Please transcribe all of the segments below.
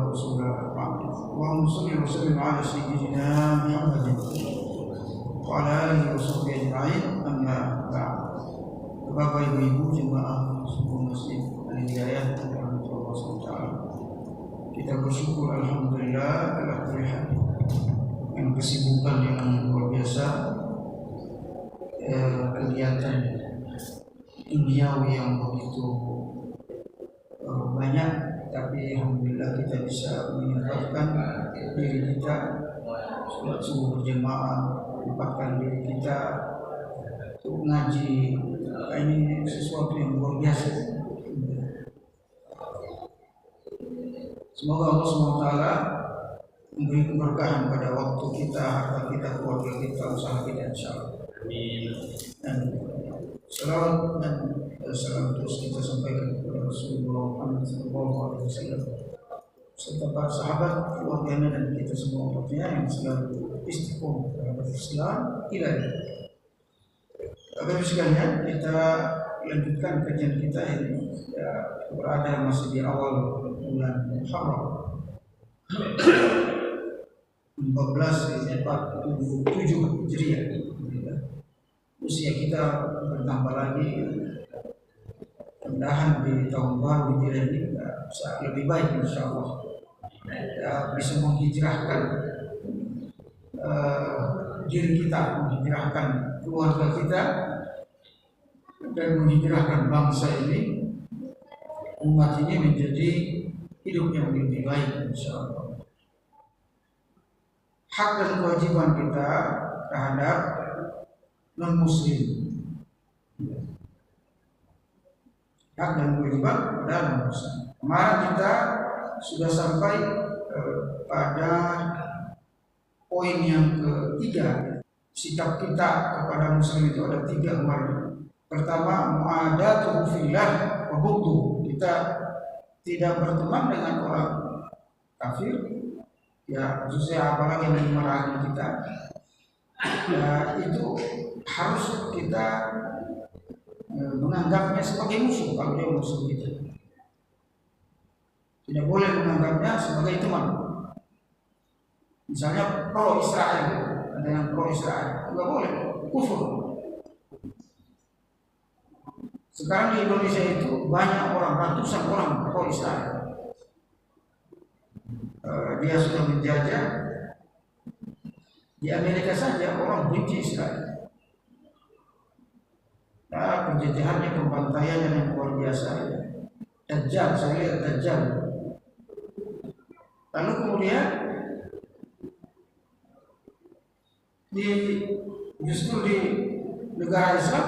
ورسول الله. اللهم صل وسلم على سيدنا محمد وعلى آله وصحبه أجمعين. أما بعد. Bapak Ibu jemaah semua muslim dan hidayah Allah SWT. Kita bersyukur alhamdulillah ala kulli hal. Dengan kesibukan yang luar biasa, kegiatan duniawi yang begitu banyak, tapi alhamdulillah kita bisa menyempatkan diri kita sholat subuh berjamaah, menyempatkan diri kita untuk ngaji. Ini sesuatu yang luar biasa. Semoga Allah SWT memberi keberkahan pada waktu kita, harta kita, keluarga kita, usaha kita, insyaallah. Amin. Dan salawat dan salam terus kita sampaikan kepada Rasulullah Muhammad SAW serta para sahabat, keluarganya dan kita semua umatnya yang selalu istiqomah terhadap Islam ilahi. Bapak-Ibu sekalian, kita lanjutkan kajian kita ini. Ya, berada masih di awal bulan Muharram 1447 Hijriah. Usia kita bertambah lagi. Mudah-mudahan di tahun baru Hijriah ini bisa lebih baik, insyaallah. Ya, bisa menghijrahkan diri kita, menghijrahkan keluarga kita, dan menghijrahkan bangsa ini, umat ini menjadi hidup yang lebih baik, insyaallah. Hak dan kewajiban kita terhadap non-muslim. Hak dan kewajiban terhadap non-muslim. Kemarin kita sudah sampai pada poin yang ketiga. Sikap kita kepada muslim itu ada 3 kemarin. Pertama, mu'adatuhu fillah wa bughduhu. Kita tidak berteman dengan orang kafir, ya khususnya apalagi yang memerangi kita. Ya, itu harus kita menganggapnya sebagai musuh kalau dia musuh kita. Tidak boleh menganggapnya sebagai teman. Misalnya pro Israel, ada yang pro Israel, tidak boleh, kufur. Sekarang di Indonesia itu banyak orang, ratusan orang pro Israel. Dia sudah menjajah. Di Amerika saja orang benci Israel. Nah, penjajahannya, pembantaiannya yang luar biasa. Dajjal, saya lihat Dajjal. Lalu kemudian justru di negara Islam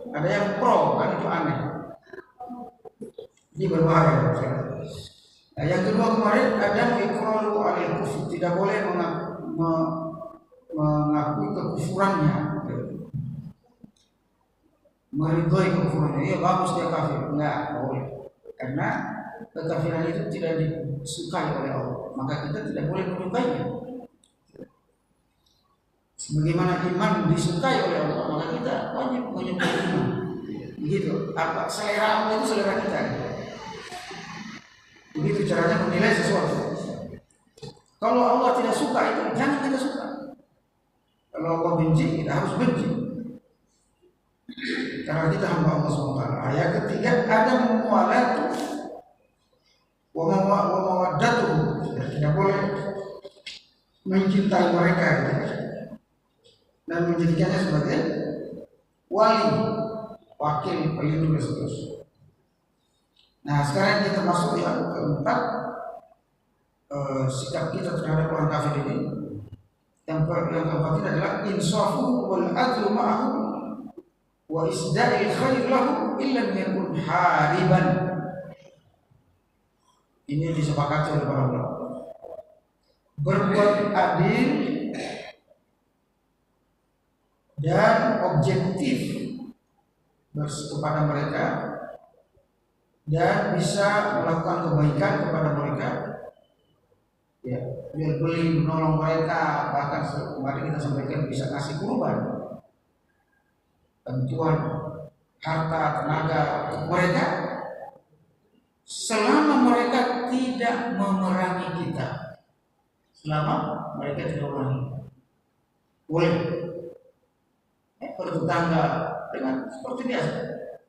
ada yang pro, kan itu aneh. Ini berbahaya. Nah, yang kedua kemarin ada iqraru alil kufur, tidak boleh mengakui kekufurannya, meridhoi kekufurannya. Ya bagus dia kafir, enggak boleh, karena kekafiran itu tidak disukai oleh Allah, maka kita tidak boleh menyukainya. Sebagaimana iman disukai oleh Allah, maka kita wajib menyukai iman. Begitu. Apa selera Allah itu selera kita. Begitu caranya menilai sesuatu. Kalau Allah tidak suka itu jangan kita suka. Kalau Allah benci, kita harus benci. Karena kita hamba Allah SWT. Ayat ketiga ada muwalatu wa mawaddatuh. Tidak boleh mencintai mereka dan menjadikannya sebagai wali, wakil, pelindung dan seterusnya. Nah, sekarang kita masuk yang keempat, sikap kita terhadap orang kafir ini. Yang keempat ini adalah insafu wal adlu ma'ahu wa isda'il khair lahu illa yakun hariban. Ini disepakati oleh para ulama. Berbuat adil dan objektif kepada mereka dan bisa melakukan kebaikan kepada mereka, ya, biar beli menolong mereka, bahkan kemarin kita sampaikan bisa kasih kurban, bantuan harta tenaga untuk mereka, selama mereka tidak memerangi kita. Selama mereka tidak memerangi, boleh bertetangga dengan seperti biasa,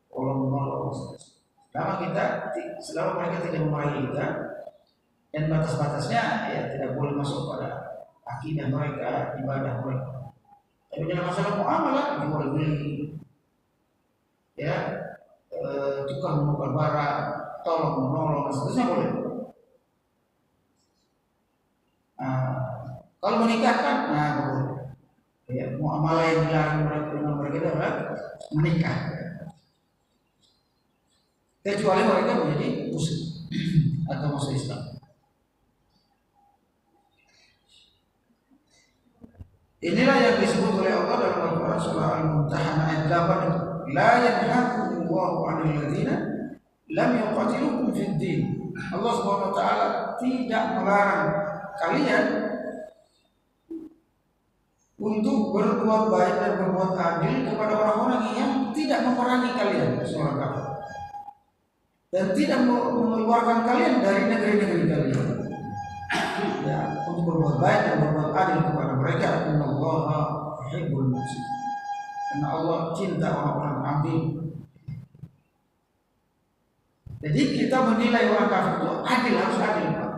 tolong. Selama mereka tidak memerangi kita, dan batas-batasnya ya tidak boleh masuk pada akidah mereka, ibadah mereka. Tapi dalam masalah muamalah boleh beli, ya, tukang menukar barang, tolong menolong, dan seterusnya boleh. Kalau menikahkan, boleh. Ya, muamalah yang dilarang dengan mereka adalah menikah, kecuali mereka menjadi muslim atau masuk Islam. Inilah yang disebut oleh Allah dalam Al-Quran surah Al-Mumtahanah ayat 8 itu. La yanhakumullahu 'anil ladzina lam yuqatilukum fid din. Allah Subhanahu wa taala tidak melarang kalian untuk berbuat baik dan berbuat adil kepada orang-orang yang tidak memerangi kalian, seorang kafir, dan tidak mengeluarkan kalian dari negeri-negeri kalian. Ya, untuk berbuat baik dan berbuat adil kepada mereka. Innallaha yuhibbul muhsinin. Karena Allah cinta orang-orang adil. Jadi kita menilai orang kafir itu adil, harus adil, Pak.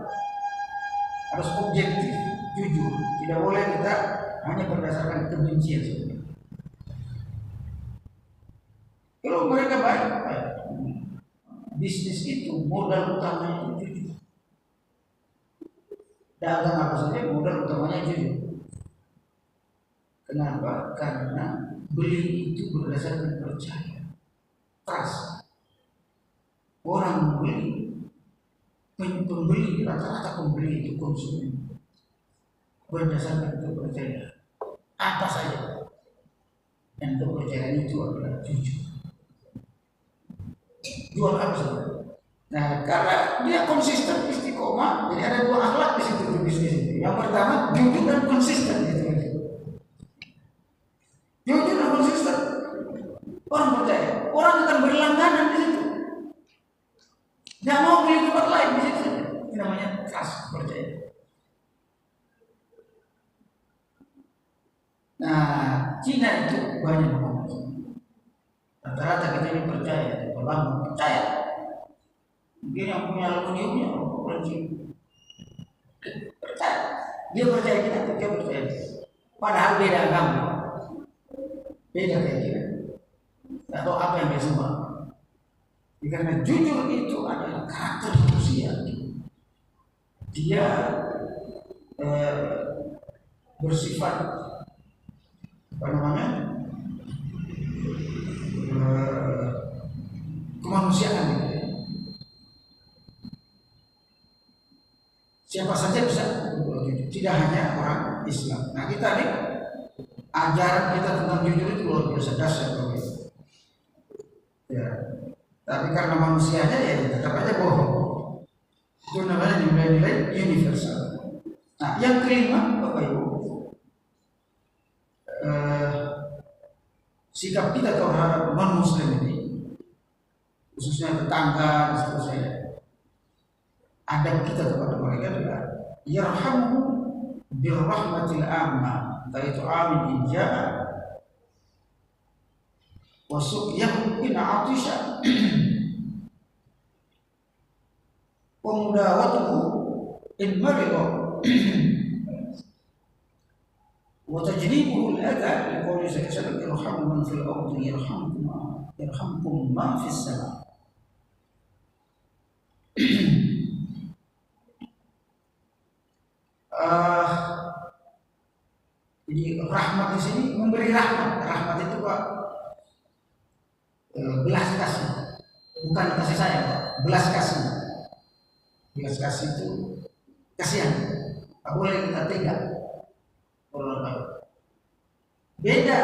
Harus objektif, jujur. Tidak boleh kita hanya berdasarkan kebencian saja. Kalau mereka baik, bisnis itu modal utamanya itu jujur. Dagang apa saja modal utamanya jujur. Kenapa? Karena beli itu berdasarkan percaya, trust. Orang membeli, pembeli, rata-rata pembeli itu konsumen berdasarkan kepercayaan apa saja, dan kepercayaan itu adalah jujur. Jual apa saja. Nah, karena dia konsisten, istiqomah, jadi ada dua akhlak di situ di bisnis itu. Yang pertama jujur dan konsisten gitu. Jujur dan konsisten, orang percaya, orang akan berlangganan di situ. Nggak mau beli tempat lain di situ. Ini namanya trust, percaya. Nah, Cina itu banyak banget. Rata-rata kita ini percaya, orang percaya. Mungkin yang punya aluminiumnya orang Cina percaya. Dia percaya kita, dia percaya. Padahal beda agama, beda kayak kita. Nggak tahu apa yang dia sembah. Karena jujur itu adalah karakter manusia. Dia bersifat apa namanya, kemanusiaan gitu. Siapa saja bisa jujur, tidak hanya orang Islam. Nah, kita nih ajaran kita tentang jujur itu luar biasa dahsyat, ya. Tapi karena manusianya ya tetap aja bohong. Itu namanya nilai-nilai universal. Nah, yang kelima, Bapak Ibu, sikap kita terhadap non-Muslim ini, khususnya tetangga dan seterusnya, adab kita kepada mereka adalah yarhamu birrahmatil amma, yaitu amin inja'a wasuqyahu in atisha wa mudawatuhu in marida wa tajnibuhu al-adha liqawli sallallahu yarhamu man fil ardi yarhamkum man fis sama. Jadi rahmat di sini memberi rahmat. Rahmat itu Pak, belas kasih, bukan kasih sayang, belas kasih. Belas kasih itu kasihan. Tak boleh kita tega. Beda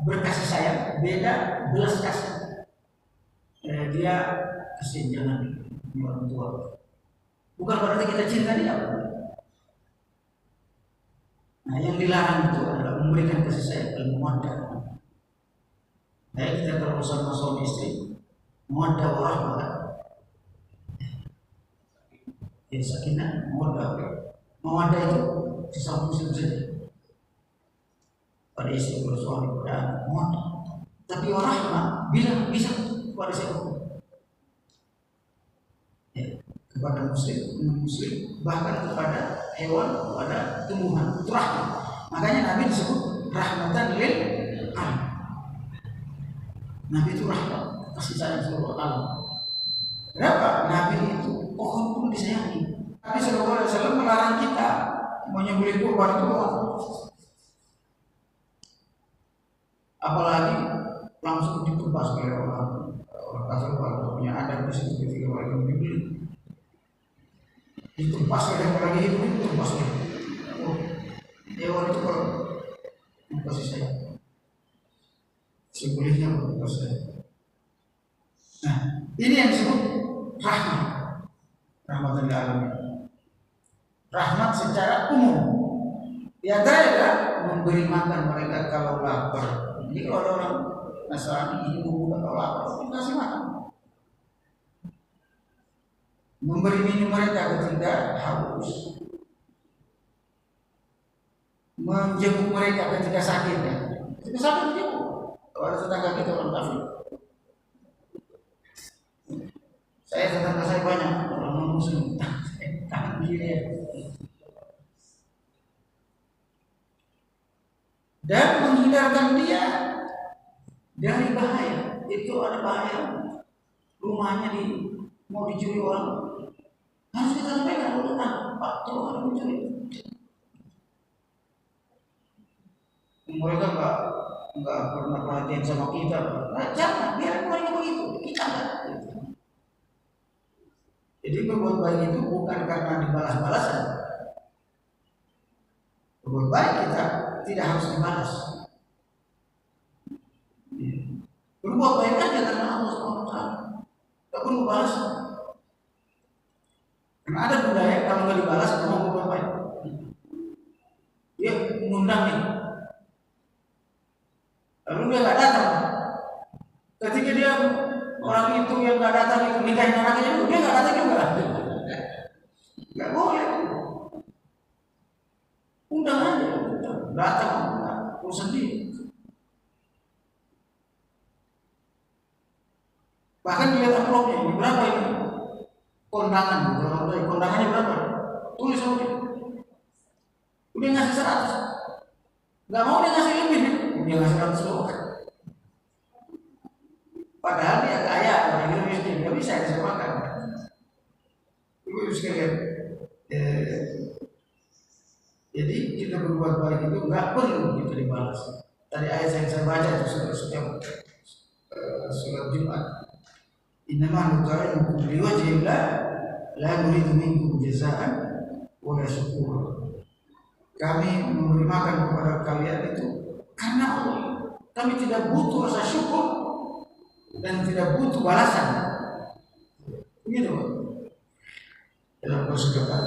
berkasih sayang, beda belas kasih. Dia kasihan, jangan orang tua. Bukan berarti kita cinta dia. Nah, yang dilarang itu adalah memberikan kasih sayang dan mawaddah. Nah, kita kalau sama suami istri, mawaddah warahmah. Ya sakinah, mawaddah itu sesama muslim saja. Pada istri, pada suami, pada anak, mawaddah. Tapi rahmah bila bisa kepada siapapun. Ya, kepada muslim, non-muslim, bahkan kepada hewan, kepada tumbuhan, itu rahmat. Makanya Nabi disebut rahmatan lil alamin. Nabi itu rahmat, kasih sayang seluruh alam. Kenapa? Nabi itu pohon pun disayangi. Nabi Sallallahu Alaihi Wasallam melarang kita menyembelih kurban itu pohon. Apalagi langsung ditebas oleh orang kafir kalau punya adat di situ ketika mereka menyembelih. Ditebas oleh orang lagi hidup, ditebas oleh hewan itu kalau kasih sayang. Sembelihnya kasih sayang. Nah, ini yang disebut rahmat, rahmatan lil alamin. Rahmat secara umum. Di antaranya memberi makan mereka kalau lapar. Jadi kalau ada orang Nasrani ini bukan kalau lapar, kasih makan. Memberi minum mereka ketika haus. Menjenguk mereka ketika sakit. Ketika sakit menjenguk. Kalau ada tetangga kita orang kafir. Saya tetangga saya banyak orang non-muslim, tangan kiri ya. Dan menghindarkan dia dari bahaya. Itu ada bahaya. Rumahnya mau dicuri orang, harus kita sampaikan dulu kan, Pak, tolong ada mencuri. Mereka nggak pernah perhatian sama kita. Nah, jangan biar mereka begitu. Kita nggak. Jadi berbuat baik itu bukan karena dibalas-balasan. Berbuat baik kita tidak harus dibalas. Berbuat baik aja karena Allah SWT. Tak perlu balas. Karena ada budaya kalau nggak dibalas kamu berbuat baik. Dia mengundang nih. Lalu dia nggak datang. Ketika dia orang itu yang nggak datang itu nikahin anaknya itu dia nggak datang juga. Nggak boleh. Undang aja, datang, urusan dia. Bahkan dilihat amplopnya ini berapa ini? Kondangan, kondangannya berapa? Tulis aja. Udah ngasih 100. Nggak mau dia ngasih lebih, dia ngasih 100 doang. Padahal dia kaya, orang itu miskin, nggak bisa disamakan. Ibu sekalian, jadi kita berbuat baik itu nggak perlu kita dibalas. Tadi ayat yang saya baca itu setiap surat Jumat. Innama nut'imukum liwajhillah la nuridu minkum jazaa'an wa la syukura. Kami memberi makan kepada kalian itu karena Allah. Kami tidak butuh rasa syukur dan tidak butuh balasan. Begitu. Dalam bersedekah,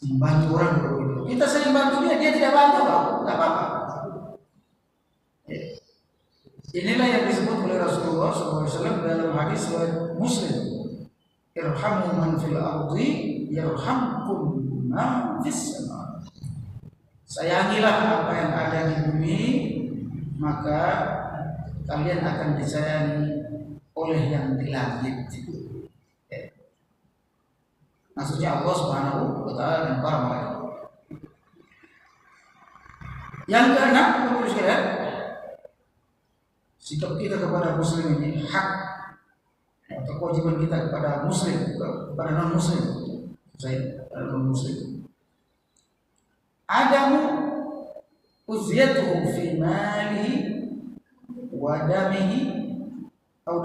membantu orang begitu. Kita sering bantu dia tidak bantu, nggak apa-apa. Inilah yang disebut oleh Rasulullah SAW dalam hadis riwayat Muslim. Irhamu man fil ardi yarhamkum man fis sama. Sayangilah apa yang ada di bumi, maka kalian akan disayangi oleh yang di langit. Maksudnya Allah Subhanahu wa Ta'ala dan para malaikat. Yang keenam, teman-teman sekalian, sikap kita kepada muslim ini hak atau kewajiban kita kepada muslim, kepada non muslim. Saya non muslim. Adamu uzyatuhu fi malihi wa damihi atau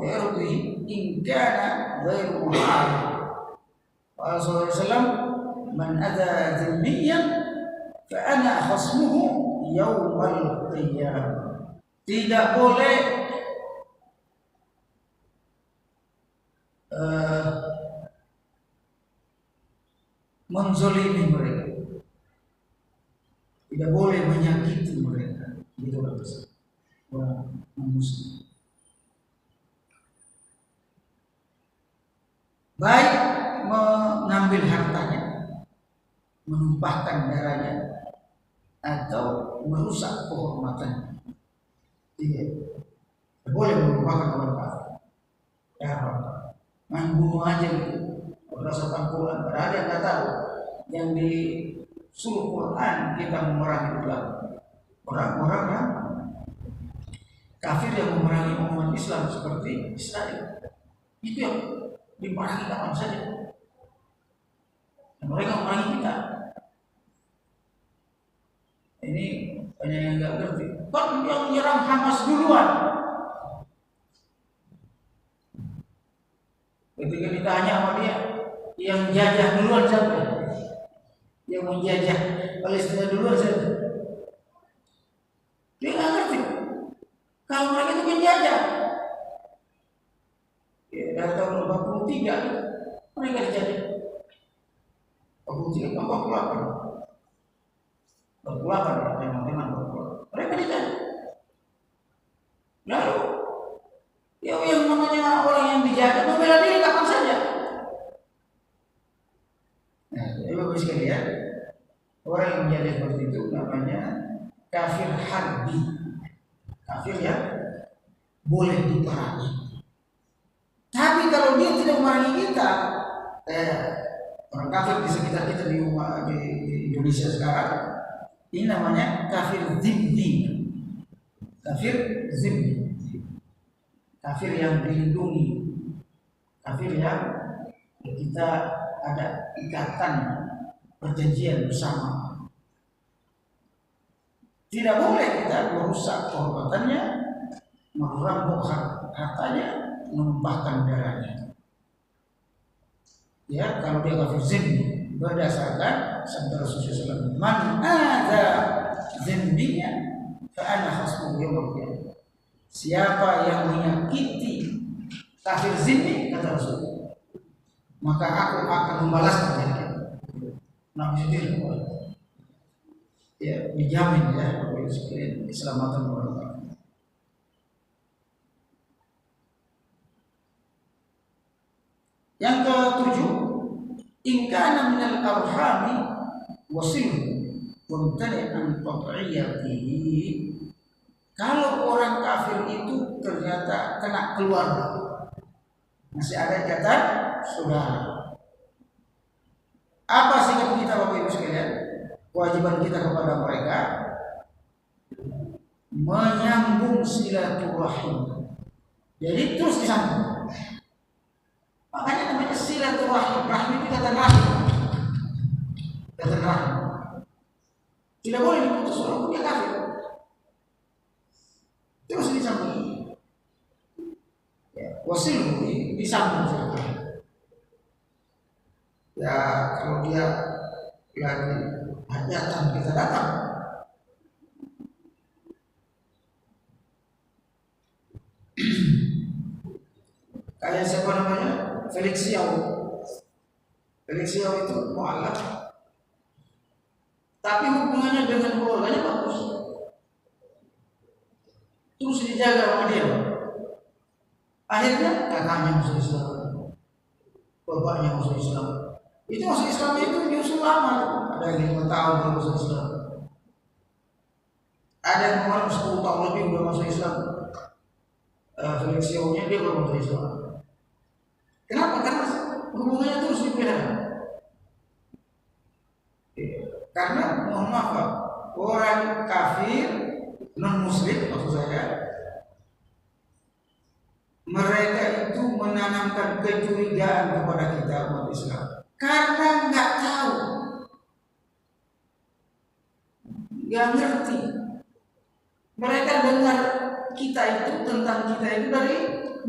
irdihi in kana ghairu muharram. Rasulullah SAW, man adha dhimmiyan fa ana khasmuhu yawmal qiyamah. Tidak boleh menzolimi mereka, tidak boleh menyakiti mereka. Itu orang muslim. baik mengambil hartanya, menumpahkan darahnya, atau merusak kehormatannya. Tidak boleh menumpahkan orang kafir. Main bunuh aja gitu, berdasarkan Quran. Padahal dia nggak tahu yang disuruh Quran kita memerangi orang-orang yang kafir yang memerangi umat Islam seperti Israel. Itu yang diperangi kapan saja. Dan mereka memerangi kita. Ini banyak yang nggak ngerti. Kan yang menyerang Hamas duluan. Ketika ditanya sama dia, yang jajah duluan siapa? Yang menjajah Palestina duluan siapa? Dia nggak ngerti. Kalau mereka itu penjajah. Ya, dari tahun 43 mereka dijajah. 43, 48. 48 ya, teman-teman 48. Mereka dijajah. Lalu yang namanya orang yang dijajah membela diri kapan saja. Nah, jadi bagus sekali ya. Orang yang menjadi seperti itu namanya kafir harbi. Kafir yang boleh diperangi. Tapi kalau dia tidak memerangi kita, orang kafir di sekitar kita di Indonesia sekarang, ini namanya kafir zimmi. Kafir zimmi. Kafir yang dilindungi, kafir yang kita ada ikatan perjanjian bersama. Tidak boleh kita merusak kehormatannya, merampok hartanya, menumpahkan darahnya. Ya, kalau dia kafir zimmi berdasarkan sabda Rasulullah SAW, man adza zimmiya fa ana hasbuhu yaumil qiyamah. Siapa yang menyakiti kafir zimmi, kata Rasul, maka aku akan membalasnya dari dia. Nah, sendiri ya dijamin ya keselamatan orang. Yang ketujuh, in kana minal arhami wasil mumtani an qat'iyatihi. Kalau orang kafir itu ternyata kena keluarga, masih ada ikatan saudara. Apa sikap kita Bapak Ibu sekalian? Kewajiban kita kepada mereka menyambung silaturahim. Jadi terus disambung. Makanya namanya silaturahim. Rahim itu kata rahim. Kata rahim. Tidak boleh diputus walaupun dia kafir. Terus disambung. Ya, wasil disambung saja. Ya, kalau dia lagi hajatan kita datang. Kayak siapa namanya? Felix Yao. Felix Yao itu mu'alaf. Tapi hubungannya dengan keluarganya bagus. Terus dijaga sama dia. Akhirnya kakaknya masuk Islam, bapaknya masuk Islam. Itu masuk Islam itu justru lama. Ada yang 5 tahun baru masuk Islam. Ada yang kemarin 10 tahun lebih belum masuk Islam. Felix Yao-nya dia belum masuk Islam. Kenapa? Karena hubungannya terus dipelihara. Karena mohon maaf, orang kafir non muslim maksud saya, mereka itu menanamkan kecurigaan kepada kita umat Islam karena nggak tahu, nggak ngerti. Mereka dengar kita itu tentang kita itu dari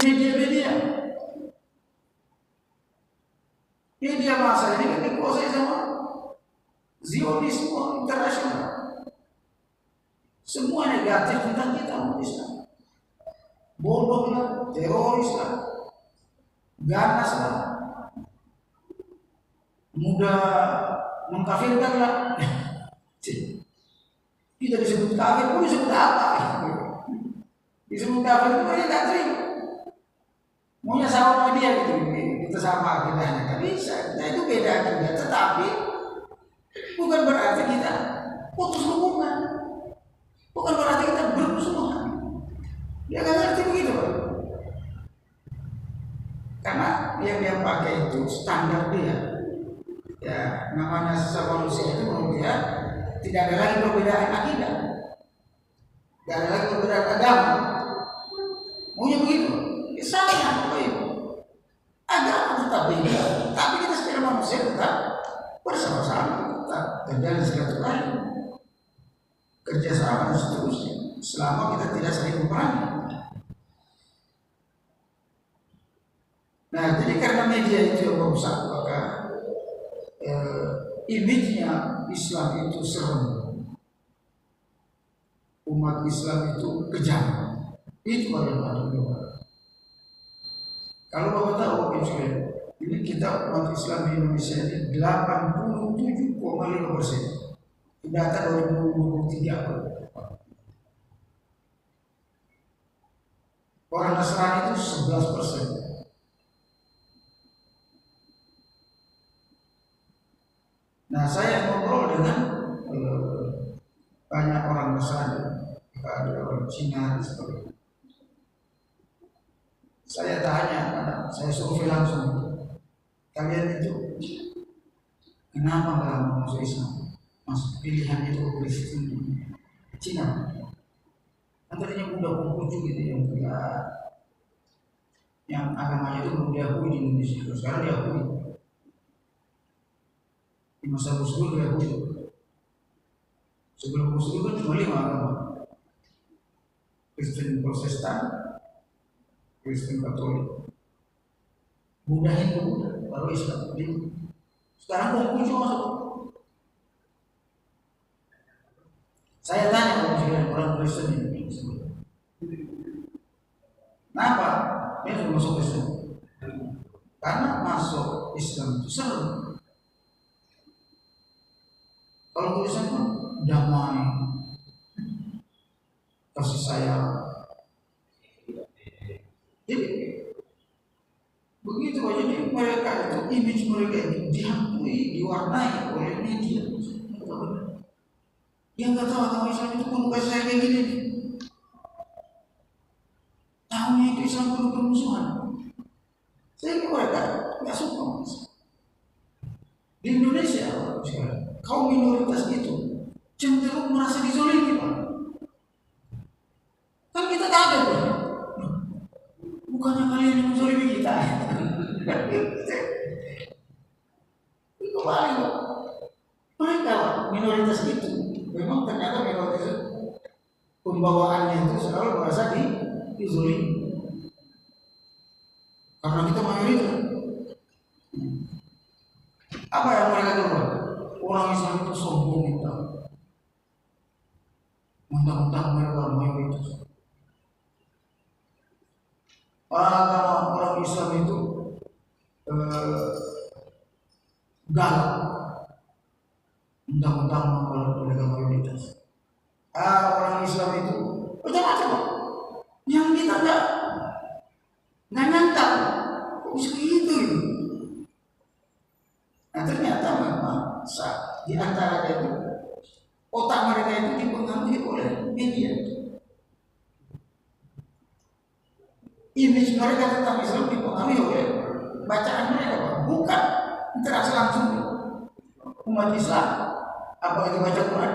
media-media. Media massa ini kan dikuasai sama Zionisme internasional. Semua negatif tentang kita umat Islam. Bodoh lah, teroris lah, ganas lah, mudah mengkafirkan lah. Kita disebut kafir pun disebut apa? Disebut kafir itu mereka tak terima. Maunya sama dia gitu, kita sama akidahnya, kan bisa. Nah itu beda akidah, tetapi bukan berarti kita putus hubungan, bukan berarti kita bermusuhan. Dia nggak ngerti begitu, Pak. Karena yang dia pakai itu standar dia. Ya, namanya sesama manusia itu menurut dia tidak ada lagi perbedaan akidah, tidak ada lagi perbedaan agama. Maunya begitu, ya sama apa itu? Agama tetap beda, tapi kita secara manusia tetap bersama-sama, tetap terjadi silaturahmi, kerjasama dan seterusnya. Selama kita tidak saling memerangi. Nah, jadi karena media itu yang merusak, maka image-nya Islam itu serem, umat Islam itu kejam. Itu adalah kalau Bapak tahu, ini kita umat Islam di Indonesia ini 87,5%. Data 2023. Orang Nasrani itu 11%. Nah, saya ngobrol dengan banyak orang Nasrani, ada orang Cina dan sebagainya. Saya tanya, saya survei langsung, kalian itu kenapa nggak mau masuk Islam? Mas pilihan itu Kristen, Cina. Katanya udah kumpul gitu yang agamanya itu belum diakui di Indonesia. Sekarang diakui. Di masa Gus Dur diakui. Sebelum Gus Dur kan cuma 5 agama. Kristen Protestan, Kristen Katolik, Buddha Hindu, baru Islam. Sekarang Konghucu masuk. Saya tanya orang Kristen ini, kenapa dia sudah masuk Islam? Karena masuk Islam itu serem. Kalau Kristen kan damai, kasih sayang. Jadi begitu aja, jadi mereka itu image mereka ini dihantui, diwarnai oleh media. Dia nggak tahu agama Islam itu pun kasih sayang kayak gini. Tahunya itu Islam penuh permusuhan. Sehingga mereka nggak suka. Di Indonesia sekarang kaum minoritas itu cenderung merasa dizolimi, Pak. Kan kita kaget, Pak. Bukannya kalian yang menzolimi kita? Itu balik, Pak. Mereka minoritas itu memang ternyata minoritas pembawaannya itu selalu merasa dizolimi. Karena kita mayoritas. Apa yang mereka lakukan? Orang Islam itu sombong kita. Mentang-mentang mereka mayoritas. Orang Islam itu galak. Mentang-mentang mereka mayoritas. Orang Islam itu macam-macam. Yang kita nggak nyangka, kok bisa gitu. Nah ternyata memang di antara itu otak mereka itu dipengaruhi oleh media. Image mereka tentang Islam dipengaruhi oleh bacaan mereka, bukan interaksi langsung umat Islam. Apalagi baca Quran.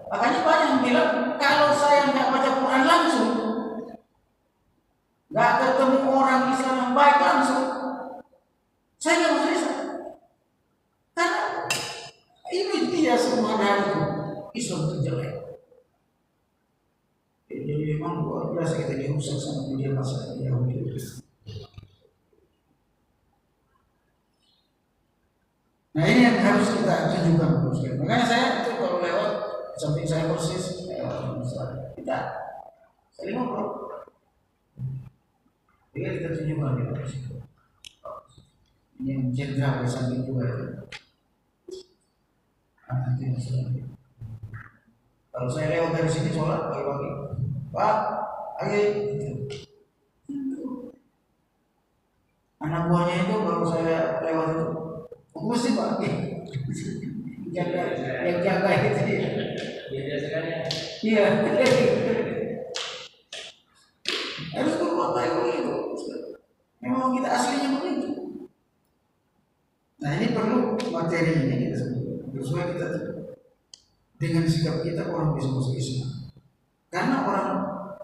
Makanya banyak yang bilang kalau saya nggak baca Quran langsung, nggak ketemu orang Islam yang baik langsung, saya nggak mau Islam. Karena ini dia semua dari Islam itu jelek. Jadi memang luar biasa kita dirusak sama media massa Yahudi. Nah ini yang harus kita tunjukkan. Makanya saya itu kalau lewat samping saya persis, kita saling ngobrol. Jadi kita tunjukkan di situ. Ini yang jenderal di samping juga itu. Nanti masalah. Kalau saya lewat dari sini sholat pagi-pagi, Pak, ayo. Anak buahnya itu kalau saya lewat itu, aku mesti Pak, jaga, yang jaga itu ya. Biasa sekali ya. Iya. Harus berbuat begitu. Memang kita aslinya begitu. Nah ini perlu materi ini kita sebut. Supaya kita dengan sikap kita orang bisa masuk Islam. Karena orang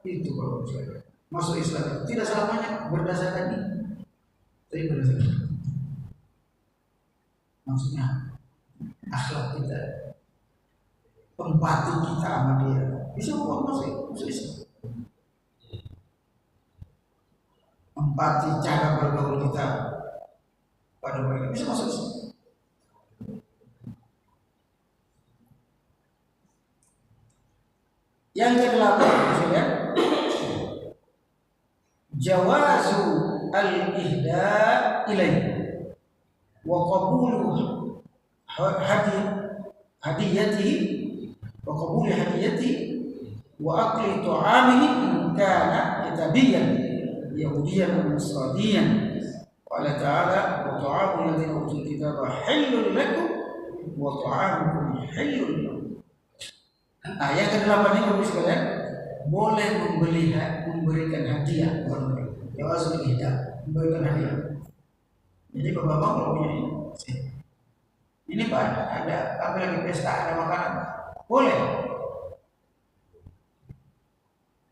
itu kalau saya masuk Islam tidak selamanya berdasarkan ini, tapi berdasarkan maksudnya akhlak kita, empati kita sama dia bisa membuat masuk Islam. Empati cara bergaul kita pada mereka bisa masuk Islam. Yang kedelapan, ya, jawazu al-ihda ilaih wa qabulu hadiyatihi wa qabulu hadiyatihi wa akli ta'amihi in kana yatabiyyan yahudiyan wa nasraniyan. Qala ta'ala wa ta'amul ladzina utul kitaba halal lakum wa ta'amukum halal lahum. Nah, yang kedelapan ini bagus sekalian, boleh memberikan hadiah kepada mereka. Jawaz al-ihda, memberikan hadiah. Jadi bapak-bapak kalau punya ini Pak, ada kami lagi pesta, ada makanan, boleh.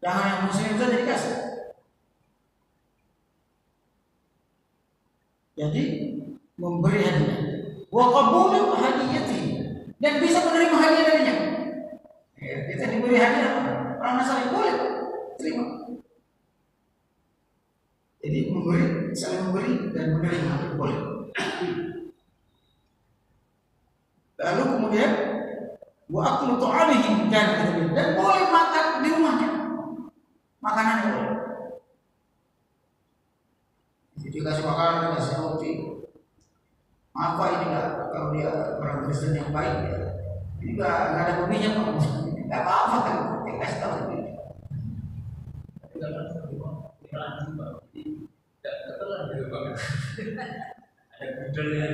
Jangan yang muslim saja dikasih. Jadi memberi hadiah. Wa qabulu hadiyati, dan bisa menerima hadiah darinya. Kita diberi hadiah orang Nasrani boleh terima. Jadi memberi, saling memberi dan menerima boleh. Lalu kemudian wa aklu ta'amihi dan boleh makan di rumahnya, makanannya boleh. Jadi kasih makanan, kasih roti. Apa ini enggak? Kalau dia orang Kristen yang baik ya, ini enggak ada hobinya Pak. Enggak apa-apa kan, kasih tahu sendiri.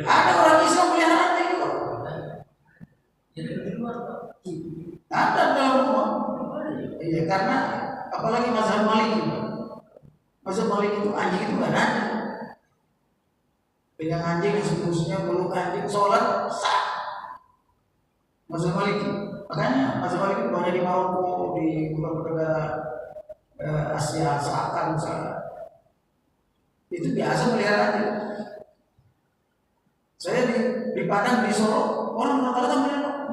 Ada orang Islam pelihara anjing kok. Ada dalam rumah. Iya, karena apalagi mazhab Maliki. Mazhab Maliki itu anjing itu enggak ada. Pegang anjing semuanya peluk anjing, sholat sah. Mazhab Maliki. Makanya mazhab Maliki banyak di Maroko, di negara Asia Selatan misalnya. Itu biasa melihara anjing. Saya di Padang, di Solo, orang rata-rata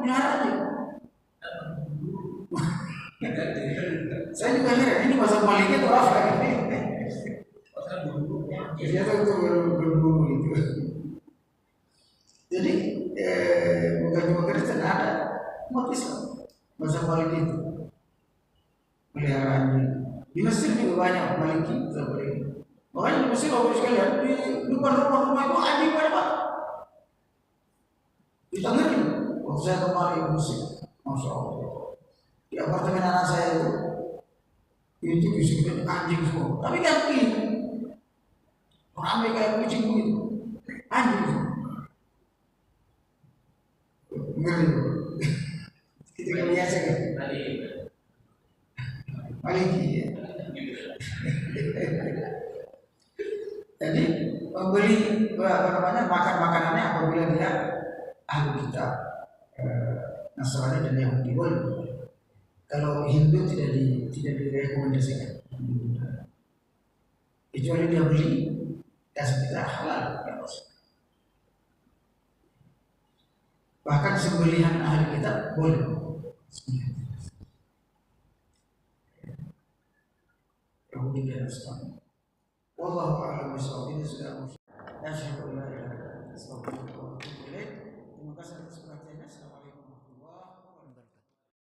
melihara anjing. Saya juga heran, ini mazhab Maliki itu apa ini? Dia tuh berburu gitu. Jadi bukan cuma Kristen, ada umat Islam mazhab Maliki itu melihara anjing. Di Mesir juga banyak Maliki seperti ini. Makanya di Mesir kalau sekalian di depan rumah itu anjing banyak. Kita ngerti. Waktu saya kemarin di Mesir, masya Allah, di apartemen anak saya itu disebut anjing semua. Tapi kan ini ramai kayak kucing begitu, anjing semua. Ngeri. Kita nggak biasa kan? Maliki ya. Jadi membeli makan makanannya apabila dia ahli kitab Nasrani dan Yahudi boleh. Kalau Hindu tidak direkomendasikan. Kecuali dia beli kasih kita halal ya. Bahkan sembelihan ahli kitab boleh. Yahudi dan Nasrani. Wallahu a'lam bishawab. Ini sudah asyhadu an la ilaha illallah wa astaghfiruka wa atubu ilaik. Terima kasih atas perhatiannya.